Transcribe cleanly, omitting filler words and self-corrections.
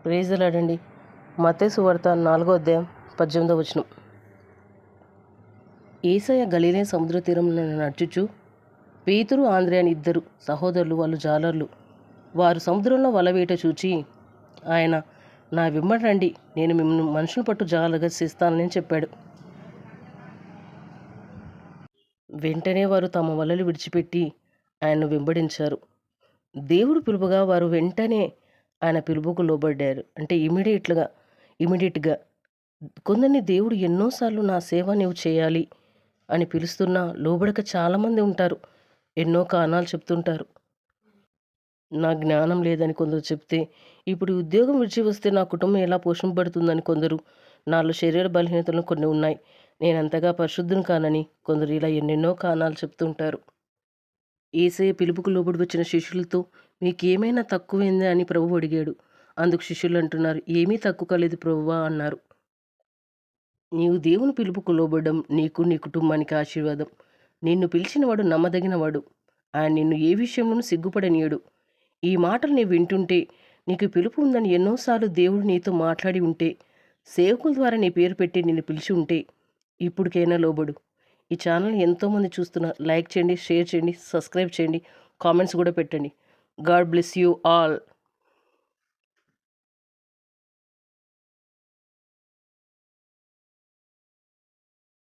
Praise the lord అండి. మత్తయి సువార్త 4వ అధ్యాయం 18వ వచనం. యేసయ్య గలిలయ సముద్ర తీరమున నడుచుచు పేతురు, ఆంద్రెయ అని ఇద్దరు సహోదరులు, వాళ్ళు జాలర్లు, వారు సముద్రంలో వలవేట చూచి ఆయన, నా వెంబడి రండి, నేను మిమ్మల్ని మనుషులు పట్టు జాలగా చేస్తానని చెప్పాడు. వెంటనే వారు తమ వలలు విడిచిపెట్టి ఆయన్ను వెంబడించారు. దేవుడు పిలుపుగా వారు వెంటనే ఆయన పిలుపుకు లోబడ్డారు. అంటే ఇమీడియట్గా. కొందరిని దేవుడు ఎన్నోసార్లు నా సేవ నీవు చేయాలి అని పిలుస్తున్నా లోబడక చాలామంది ఉంటారు. ఎన్నో కారణాలు చెప్తుంటారు. నా జ్ఞానం లేదని కొందరు చెప్తే, ఇప్పుడు ఉద్యోగం విడిచి వస్తే నా కుటుంబం ఎలా పోషింపబడుతుందని కొందరు, నాలో శరీర బలహీనతలు కొన్ని ఉన్నాయి, నేనంతగా పరిశుద్ధం కానని కొందరు, ఇలా ఎన్నెన్నో కారణాలు చెప్తుంటారు. యేసయ్య పిలుపుకు లోబడి వచ్చిన శిష్యులతో మీకేమైనా తక్కువైందా అని ప్రభువు అడిగాడు. అందుకు శిష్యులు అంటున్నారు, ఏమీ తక్కువ కాలేదు ప్రభువా అన్నారు. నీవు దేవుని పిలుపుకు లోబడడం నీకు, నీ కుటుంబానికి ఆశీర్వాదం. నిన్ను పిలిచినవాడు నమ్మదగినవాడు. ఆయన నిన్ను ఏ విషయంలోనూ సిగ్గుపడనీయడు. ఈ మాటలు నీవు వింటుంటే, నీకు పిలుపు ఉందని ఎన్నోసార్లు దేవుడు నీతో మాట్లాడి ఉంటే, సేవకుల ద్వారా నీ పేరు పెట్టి నిన్ను పిలిచి ఉంటే, ఇప్పటికైనా లోబడు. ఈ ఛానల్ ఎంతోమంది చూస్తున్నారు. లైక్ చేయండి, షేర్ చేయండి, సబ్స్క్రైబ్ చేయండి, కామెంట్స్ కూడా పెట్టండి. God bless you all.